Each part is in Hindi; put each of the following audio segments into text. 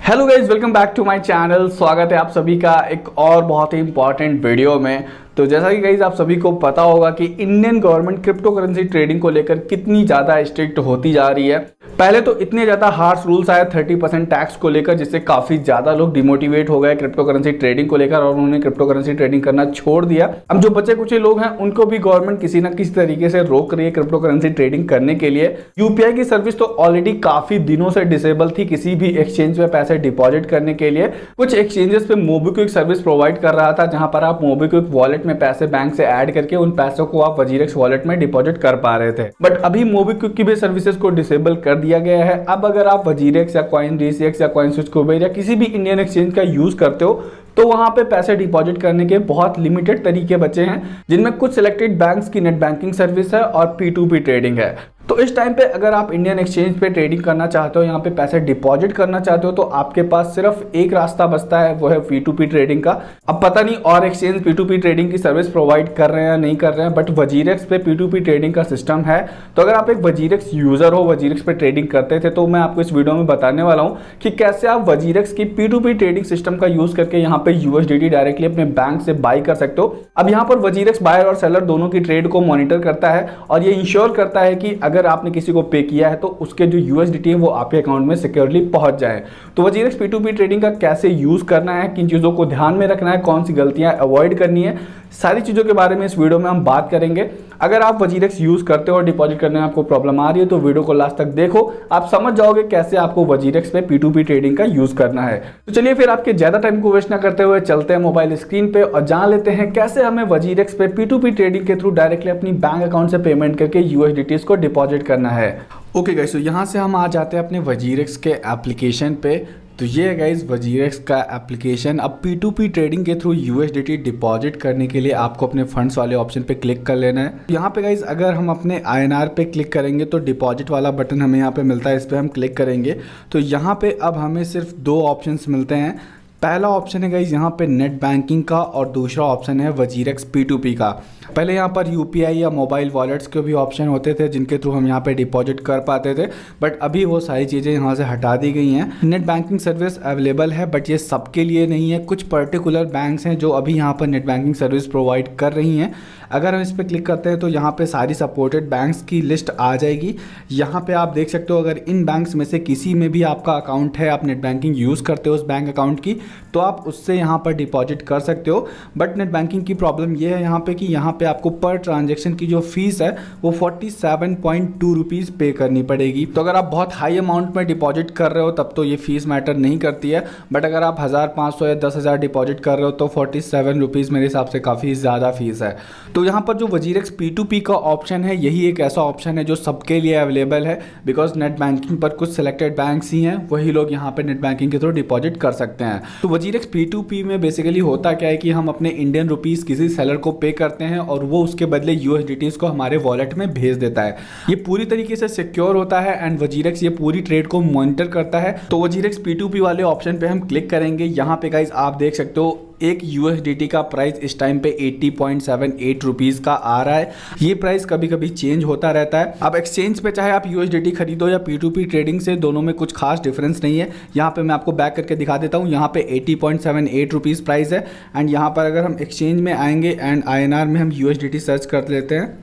Hello guys, welcome back to my channel. स्वागत है आप सभी का एक और बहुत ही इंपॉर्टेंट वीडियो में। तो जैसा कि गाइज आप सभी को पता होगा कि Indian government crypto currency trading को लेकर कितनी ज़्यादा स्ट्रिक्ट होती जा रही है। पहले तो इतने ज़्यादा हार्श रूल्स आए 30% टैक्स को लेकर, जिससे काफ़ी ज़्यादा लोग डिमोटिवेट हो गए क्रिप्टो करेंसी ट्रेडिंग को लेकर और उन्होंने क्रिप्टो करेंसी ट्रेडिंग करना छोड़ दिया। अब जो बचे कुछ लोग हैं उनको भी गवर्नमेंट किसी ना किसी तरीके से रोक रही है क्रिप्टो करेंसी ट्रेडिंग करने के लिए। यूपीआई की सर्विस तो ऑलरेडी काफ़ी दिनों से डिसेबल थी किसी भी एक्सचेंज पे पैसे डिपॉजिट करने के लिए। कुछ एक्सचेंजेस पे मोबीक्विक सर्विस प्रोवाइड कर रहा था, जहां पर आप मोबीक्विक वॉलेट में पैसे बैंक से ऐड करके उन पैसों को आप वजीरेक्स वॉलेट में डिपॉजिट कर पा रहे थे। बट अभी मोबीक्विक की भी सर्विसेज को डिसेबल कर दिया गया है। अब अगर आप वजीरेक्स या कॉइनरीसेक्स या कॉइनस्विच कुबेर या किसी भी इंडियन एक्सचेंज का यूज करते हो तो वहां पे पैसे डिपॉजिट करने के बहुत लिमिटेड तरीके बचे हैं, जिनमें कुछ सिलेक्टेड बैंक्स की नेट बैंकिंग सर्विस है और P2P ट्रेडिंग है। तो इस टाइम पे अगर आप इंडियन एक्सचेंज पे ट्रेडिंग करना चाहते हो, यहाँ पे पैसे डिपॉजिट करना चाहते हो, तो आपके पास सिर्फ एक रास्ता बचता है, वो है P2P ट्रेडिंग का। अब पता नहीं और एक्सचेंज P2P ट्रेडिंग की सर्विस प्रोवाइड कर रहे हैं या नहीं कर रहे हैं, बट वजीरेक्स पे P2P ट्रेडिंग का सिस्टम है। तो अगर आप एक वजीरेक्स यूजर हो, वजीरेक्स पे ट्रेडिंग करते थे, तो मैं आपको इस वीडियो में बताने वाला हूँ कि कैसे आप वजीरेक्स की P2P ट्रेडिंग सिस्टम का यूज करके यहाँ पे USDT डायरेक्टली अपने बैंक से बाई कर सकते हो। अब यहाँ पर वजीरेक्स बायर और सेलर दोनों की ट्रेड को मॉनिटर करता है और ये इंश्योर करता है कि अगर आपने किसी को पे किया है तो उसके जो USDT है वो आपके अकाउंट में सिक्योरली पहुंच जाए। तो वजीरेक्स P2P ट्रेडिंग का कैसे यूज करना है, किन चीजों को ध्यान में रखना है, कौन सी गलतियां अवॉइड करनी है, सारी चीजों के बारे में इस वीडियो में हम बात करेंगे। अगर आप वजीरेक्स यूज करते हो और डिपॉजिट करने में आपको प्रॉब्लम आ रही है तो वीडियो को लास्ट तक देखो, आप समझ जाओगे कैसे आपको वजीरेक्स पे P2P ट्रेडिंग का यूज करना है। तो चलिए फिर आपके ज्यादा टाइम को वेस्ट ना करते हुए चलते हैं मोबाइल स्क्रीन पे और जान लेते हैं कैसे हमें वजीरेक्स पे P2P ट्रेडिंग के थ्रू डायरेक्टली अपनी बैंक अकाउंट से पेमेंट करके USDTs को डिपॉजिट करना है। ओके गाइस, तो यहाँ से हम आ जाते हैं अपने वजीरेक्स के एप्लीकेशन पे। तो ये है गाइस वजीरेक्स का एप्लीकेशन। अब P2P ट्रेडिंग के थ्रू USDT डिपॉजिट करने के लिए आपको अपने फंड्स वाले ऑप्शन पे क्लिक कर लेना है। यहाँ पे गाइस अगर हम अपने INR पे क्लिक करेंगे तो डिपॉजिट वाला बटन हमें यहाँ पे मिलता है, इस पर हम क्लिक करेंगे तो यहाँ पे अब हमें सिर्फ दो ऑप्शंस मिलते हैं। पहला ऑप्शन है गाइस यहाँ पे नेट बैंकिंग का और दूसरा ऑप्शन है वजीरेक्स P2P का। पहले यहाँ पर UPI या मोबाइल वॉलेट्स के भी ऑप्शन होते थे जिनके थ्रू हम यहाँ पे डिपॉजिट कर पाते थे, बट अभी वो सारी चीज़ें यहाँ से हटा दी गई हैं। नेट बैंकिंग सर्विस अवेलेबल है बट ये सबके लिए नहीं है। कुछ पर्टिकुलर बैंक्स हैं जो अभी यहाँ पर नेट बैंकिंग सर्विस प्रोवाइड कर रही हैं। अगर हम इस पर क्लिक करते हैं तो यहाँ पे सारी सपोर्टेड बैंक्स की लिस्ट आ जाएगी। यहाँ पे आप देख सकते हो अगर इन बैंक्स में से किसी में भी आपका अकाउंट है, आप नेट बैंकिंग यूज़ करते हो उस बैंक अकाउंट की, तो आप उससे यहाँ पर डिपॉजिट कर सकते हो। बट नेट बैंकिंग की प्रॉब्लम ये है यहाँ पे कि यहाँ पे आपको पर ट्रांजेक्शन की जो फीस है वो 47.2 रुपीज़ पे करनी पड़ेगी। तो अगर आप बहुत हाई अमाउंट में डिपॉजिट कर रहे हो तब तो ये फीस मैटर नहीं करती है, बट अगर आप 1500 या 10,000 डिपॉजिट कर रहे हो तो 47 रुपीज़ मेरे हिसाब से काफ़ी ज़्यादा फीस है। तो यहाँ पर जो वजीरेक्स P2P का ऑप्शन है यही एक ऐसा ऑप्शन है जो सबके लिए अवेलेबल है, बिकॉज नेट बैंकिंग पर कुछ सिलेक्टेड बैंक्स ही हैं, वही लोग यहाँ पे नेट बैंकिंग के थ्रू डिपॉजिट कर सकते हैं। तो वजीरेक्स P2P में बेसिकली होता क्या है कि हम अपने इंडियन रुपीस किसी सेलर को पे करते हैं और वो उसके बदले USDTs को हमारे वॉलेट में भेज देता है। ये पूरी तरीके से सिक्योर होता है एंड वजीरेक्स ये पूरी ट्रेड को मॉनिटर करता है। तो वजीरेक्स P2P वाले ऑप्शन पे हम क्लिक करेंगे। यहाँ पे गाइज आप देख सकते हो एक USDT का प्राइस इस टाइम पे 80.78 रुपीज़ का आ रहा है। ये प्राइस कभी कभी चेंज होता रहता है। अब एक्सचेंज पे चाहे आप USDT खरीदो या P2P ट्रेडिंग से, दोनों में कुछ खास डिफरेंस नहीं है। यहाँ पे मैं आपको बैक करके दिखा देता हूँ। यहाँ पे 80.78 रुपीज़ प्राइस है एंड यहाँ पर अगर हम एक्सचेंज में आएंगे एंड INR में हम USDT सर्च कर लेते हैं,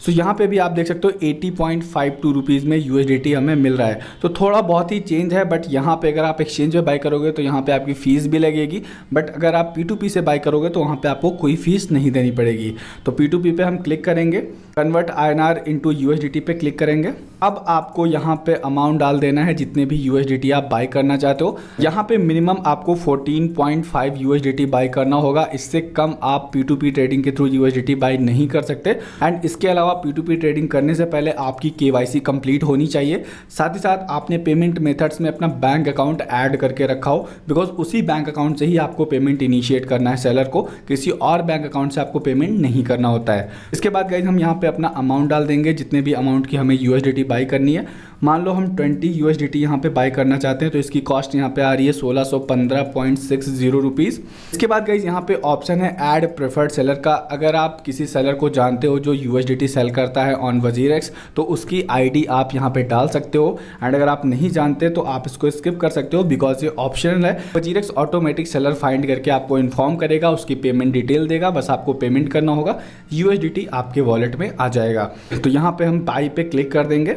सो यहाँ पे भी आप देख सकते हो 80.52 रुपीज़ में USDT हमें मिल रहा है। तो थोड़ा बहुत ही चेंज है, बट यहाँ पे अगर आप एक्सचेंज में बाई करोगे तो यहाँ पे आपकी फ़ीस भी लगेगी, बट अगर आप P2P से बाई करोगे तो वहाँ पे आपको कोई फ़ीस नहीं देनी पड़ेगी। तो P2P पे हम क्लिक करेंगे, कन्वर्ट INR इंटू USDT पे क्लिक करेंगे। अब आपको यहाँ पे अमाउंट डाल देना है जितने भी USDT आप बाई करना चाहते हो। यहाँ पे मिनिमम आपको 14.5 USDT बाई करना होगा, इससे कम आप P2P ट्रेडिंग के थ्रू USDT बाई नहीं कर सकते। एंड इसके अलावा P2P ट्रेडिंग करने से पहले आपकी KYC कंप्लीट होनी चाहिए। साथ ही साथ आपने पेमेंट मेथड्स में अपना बैंक अकाउंट ऐड करके रखा हो, बिकॉज उसी बैंक अकाउंट से ही आपको पेमेंट इनिशिएट करना है सेलर को, किसी और बैंक अकाउंट से आपको पेमेंट नहीं करना होता है। इसके बाद गाइज हम यहाँ पे अपना अमाउंट डाल देंगे, जितने भी अमाउंट की हमें USDT बाई करनी है मान लो हम 20 USDT यहाँ पे बाय करना चाहते हैं तो इसकी कॉस्ट यहाँ पे आ रही है 1615.60 रुपीज़। इसके बाद गाइज यहाँ पे ऑप्शन है ऐड प्रेफर्ड सेलर का। अगर आप किसी सेलर को जानते हो जो USDT सेल करता है ऑन वजीरेक्स तो उसकी ID आप यहाँ पे डाल सकते हो। एंड अगर आप नहीं जानते तो आप इसको स्किप कर सकते हो बिकॉज ये ऑप्शनल है। वजीरेक्स ऑटोमेटिक सेलर फाइंड करके आपको इन्फॉर्म करेगा, उसकी पेमेंट डिटेल देगा, बस आपको पेमेंट करना होगा, USDT आपके वॉलेट में आ जाएगा। तो यहाँ पे हम बाई पे क्लिक कर देंगे।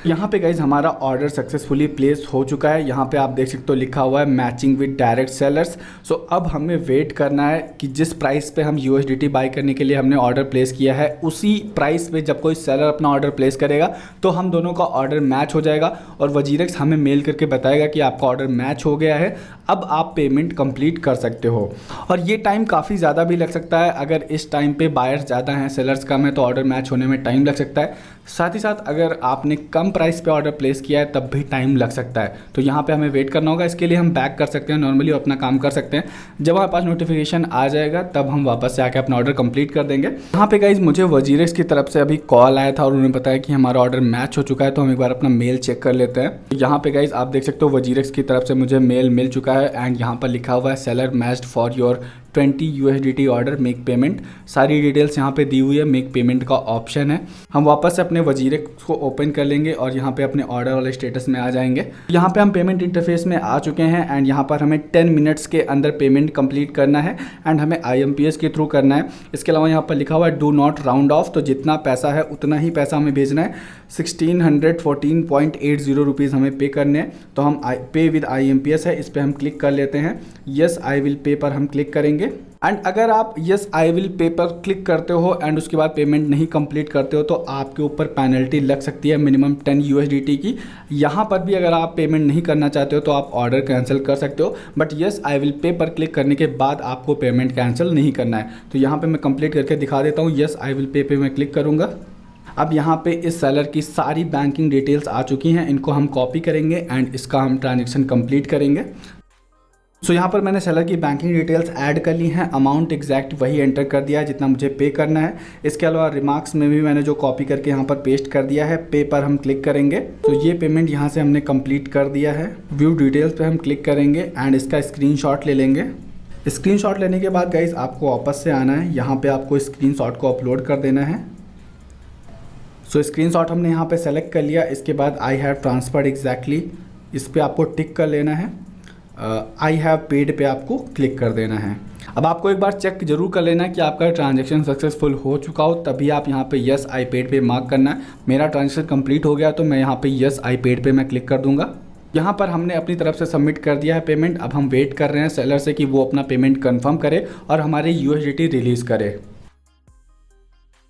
यहाँ पे गाइज हमारा ऑर्डर सक्सेसफुली प्लेस हो चुका है। यहाँ पे आप देख सकते हो लिखा हुआ है मैचिंग विद डायरेक्ट सेलर्स। सो अब हमें वेट करना है कि जिस प्राइस पे हम USDT बाय करने के लिए हमने ऑर्डर प्लेस किया है उसी प्राइस पे जब कोई सेलर अपना ऑर्डर प्लेस करेगा तो हम दोनों का ऑर्डर मैच हो जाएगा और वजीरेक्स हमें मेल करके बताएगा कि आपका ऑर्डर मैच हो गया है, अब आप पेमेंट कंप्लीट कर सकते हो। और ये टाइम काफ़ी ज़्यादा भी लग सकता है। अगर इस टाइम पे बायर्स ज़्यादा हैं, सेलर्स कम है तो ऑर्डर मैच होने में टाइम लग सकता है। साथ ही साथ अगर आपने कम प्राइस पे ऑर्डर प्लेस किया है तब भी टाइम लग सकता है। तो यहाँ पे हमें वेट करना होगा। इसके लिए हम बैक कर सकते हैं नॉर्मली, अपना काम कर सकते हैं। जब हमारे पास नोटिफिकेशन आ जाएगा तब हम वापस से आके अपना ऑर्डर कंप्लीट कर देंगे। यहाँ पे गाइज मुझे वजीरेक्स की तरफ से अभी कॉल आया था और उन्होंने बताया कि हमारा ऑर्डर मैच हो चुका है। तो हम एक बार अपना मेल चेक कर लेते हैं। यहाँ पे गाइज आप देख सकते हो वजीरेक्स की तरफ से मुझे मेल मिल चुका है एंड यहाँ पर लिखा हुआ है seller matched for your 20 USDT order, make payment. सारी डिटेल्स यहाँ पे दी हुई है, मेक पेमेंट का ऑप्शन है। हम वापस से अपने वजीरेक्स को ओपन कर लेंगे और यहाँ पे अपने ऑर्डर वाले स्टेटस में आ जाएंगे। यहाँ पे हम पेमेंट इंटरफेस में आ चुके हैं एंड यहाँ पर हमें 10 मिनट्स के अंदर पेमेंट कंप्लीट करना है एंड हमें IMPS के थ्रू करना है। इसके अलावा यहाँ पर लिखा हुआ है डू नॉट राउंड ऑफ, तो जितना पैसा है उतना ही पैसा हमें भेजना है। 1614.80 रुपीज़ हमें पे करने हैं। तो हम पे विद IMPS है, इस पर हम क्लिक कर लेते हैं। यस आई विल पे पर हम क्लिक करेंगे एंड अगर आप यस आई विल पे पर क्लिक करते हो एंड उसके बाद पेमेंट नहीं कंप्लीट करते हो तो आपके ऊपर पेनल्टी लग सकती है मिनिमम 10 USDT की। यहाँ पर भी अगर आप पेमेंट नहीं करना चाहते हो तो आप ऑर्डर कैंसिल कर सकते हो, but yes I will pay पर क्लिक करने के बाद आपको पेमेंट कैंसिल नहीं करना है। तो यहाँ पर मैं कंप्लीट करके दिखा देता हूँ। यस आई विल पे पे मैं क्लिक करूँगा। अब यहाँ पे इस सेलर की सारी बैंकिंग डिटेल्स आ चुकी हैं, इनको हम कॉपी करेंगे एंड इसका हम ट्रांजेक्शन कंप्लीट करेंगे। सो यहाँ पर मैंने सेलर की बैंकिंग डिटेल्स ऐड कर ली हैं, अमाउंट एग्जैक्ट वही एंटर कर दिया है जितना मुझे पे करना है। इसके अलावा रिमार्क्स में भी मैंने जो कॉपी करके यहाँ पर पेस्ट कर दिया है, पे पर हम क्लिक करेंगे। तो ये पेमेंट यहाँ से हमने कंप्लीट कर दिया है। व्यू डिटेल्स पे हम क्लिक करेंगे एंड इसका स्क्रीनशॉट ले लेंगे। स्क्रीनशॉट लेने के बाद गाइज आपको वापस से आना है, यहाँ पर आपको स्क्रीनशॉट को अपलोड कर देना है। सो स्क्रीनशॉट हमने यहाँ पे सेलेक्ट कर लिया। इसके बाद आई हैव ट्रांसफर्ड एग्जैक्टली, इस पर आपको टिक कर लेना है। आई हैव पेड पे आपको क्लिक कर देना है। अब आपको एक बार चेक जरूर कर लेना है कि आपका ट्रांजैक्शन सक्सेसफुल हो चुका हो, तभी आप यहाँ पे यस आई पेड पे मार्क करना है। मेरा ट्रांजैक्शन कंप्लीट हो गया तो मैं यहाँ पे यस आई पेड पे मैं क्लिक कर दूंगा। यहाँ पर हमने अपनी तरफ से सबमिट कर दिया है पेमेंट। अब हम वेट कर रहे हैं सेलर से कि वो अपना पेमेंट कन्फर्म करे और हमारे USDT रिलीज़ करे।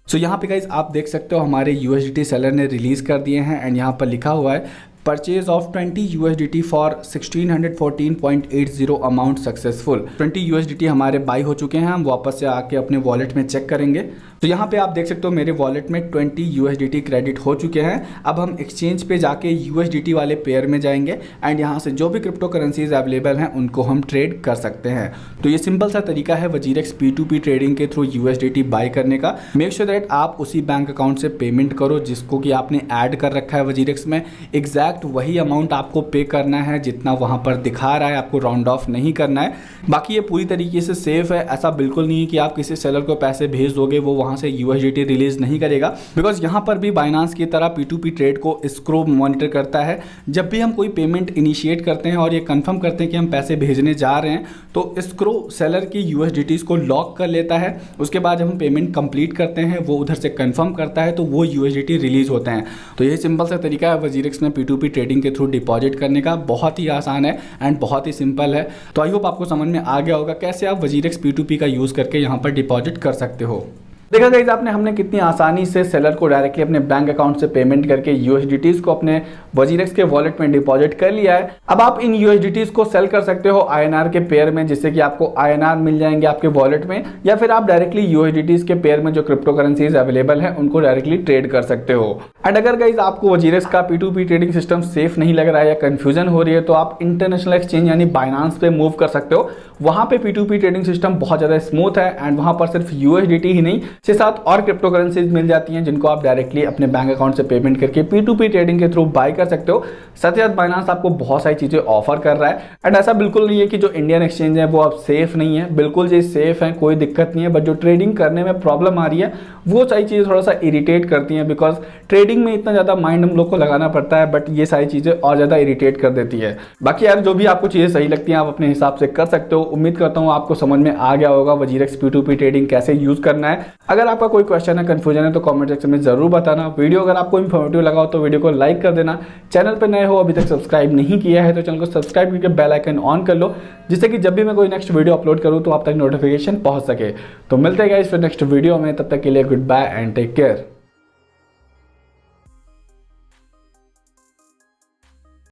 सो यहाँ पे गाइज आप देख सकते हो हमारे USDT सेलर ने रिलीज़ कर दिए हैं एंड यहाँ पर लिखा हुआ है purchase of 20 USDT for 1614.80 amount successful. 20 USDT हमारे बाई हो चुके हैं। हम वापस से आके अपने वॉलेट में चेक करेंगे तो यहाँ पे आप देख सकते हो मेरे वॉलेट में 20 USDT क्रेडिट हो चुके हैं। अब हम एक्सचेंज पे जाके USDT वाले पेयर में जाएंगे एंड यहाँ से जो भी क्रिप्टो करेंसीज अवेलेबल हैं उनको हम ट्रेड कर सकते हैं। तो ये सिंपल सा तरीका है वजीरेक्स P2P ट्रेडिंग के थ्रू USDT बाई करने का। मेक श्योर दैट आप उसी बैंक अकाउंट से पेमेंट करो जिसको कि आपने ऐड कर रखा है वजीरेक्स में। एग्जैक्ट वही अमाउंट आपको पे करना है जितना वहाँ पर दिखा रहा है, आपको राउंड ऑफ नहीं करना है। बाकी ये पूरी तरीके से सेफ है। ऐसा बिल्कुल नहीं है कि आप किसी सेलर को पैसे भेज दोगे वो वहाँ से USDT रिलीज नहीं करेगा, बिकॉज यहाँ पर भी बाइनांस की तरह P2P ट्रेड को स्क्रो मॉनिटर करता है। जब भी हम कोई पेमेंट इनिशिएट करते हैं और ये कंफर्म करते हैं कि हम पैसे भेजने जा रहे हैं तो स्क्रो सेलर की USDTs को लॉक कर लेता है। उसके बाद जब हम पेमेंट कंप्लीट करते हैं वो उधर से कंफर्म करता है तो वो USDT रिलीज होते हैं। तो ये सिंपल सा तरीका है वजीरेक्स में P2P ट्रेडिंग के थ्रू डिपॉजिट करने का। बहुत ही आसान है एंड बहुत ही सिंपल है। तो आई होप आपको समझ में आ गया होगा कैसे आप वजीरेक्स P2P का यूज़ करके यहाँ पर डिपॉजिट कर सकते हो। देखा गाइस आपने हमने कितनी आसानी से सेलर को डायरेक्टली अपने बैंक अकाउंट से पेमेंट करके USDTs को अपने वजीरेक्स के वॉलेट में डिपॉजिट कर लिया है। अब आप इन USDTs को सेल कर सकते हो INR के पेयर में, जिससे कि आपको INR मिल जाएंगे आपके वॉलेट में, या फिर आप डायरेक्टली USDTs के पेयर में जो क्रिप्टो करेंसीज अवेलेबल है उनको डायरेक्टली ट्रेड कर सकते हो। एंड अगर गाइस आपको वजीरेक्स का P2P ट्रेडिंग सिस्टम सेफ नहीं लग रहा है या कंफ्यूजन हो रही है तो आप इंटरनेशनल एक्सचेंज यानी बाइनांस पे मूव कर सकते हो। वहाँ पे P2P ट्रेडिंग सिस्टम बहुत ज़्यादा स्मूथ है एंड वहाँ पर सिर्फ USDT ही नहीं 6-7 और क्रिप्टो करेंसीज मिल जाती हैं जिनको आप डायरेक्टली अपने बैंक अकाउंट से पेमेंट करके P2P ट्रेडिंग के थ्रू बाय कर सकते हो। साथ ही साथ बाइनांस आपको बहुत सारी चीजें ऑफर कर रहा है। एंड ऐसा बिल्कुल नहीं है कि जो इंडियन एक्सचेंज है वो अब सेफ नहीं है, बिल्कुल जी सेफ है, कोई दिक्कत नहीं है। बट जो ट्रेडिंग करने में प्रॉब्लम आ रही है वो सारी चीजें थोड़ा सा इरिटेट करती हैं, बिकॉज ट्रेडिंग में इतना ज्यादा माइंड हम लोग को लगाना पड़ता है, बट ये सारी चीजें और ज्यादा इरिटेट कर देती है। बाकी यार जो भी आपको चीजें सही लगती हैं आप अपने हिसाब से कर सकते हो। उम्मीद करता हूँ आपको समझ में आ गया होगा वजीरेक्स P2P ट्रेडिंग कैसे यूज करना है। अगर आपका कोई क्वेश्चन है, कंफ्यूजन है तो कमेंट सेक्शन में जरूर बताना। वीडियो अगर आपको इन्फॉर्मेटिव लगा हो तो वीडियो को लाइक कर देना। चैनल पर नए हो, अभी तक सब्सक्राइब नहीं किया है तो चैनल को सब्सक्राइब करके बेल आइकन ऑन कर लो, जिससे कि जब भी मैं कोई नेक्स्ट वीडियो अपलोड करूँ तो आप तक नोटिफिकेशन पहुंच सके। तो मिलते हैं गाइस फिर नेक्स्ट वीडियो में, तब तक के लिए good bye and take care.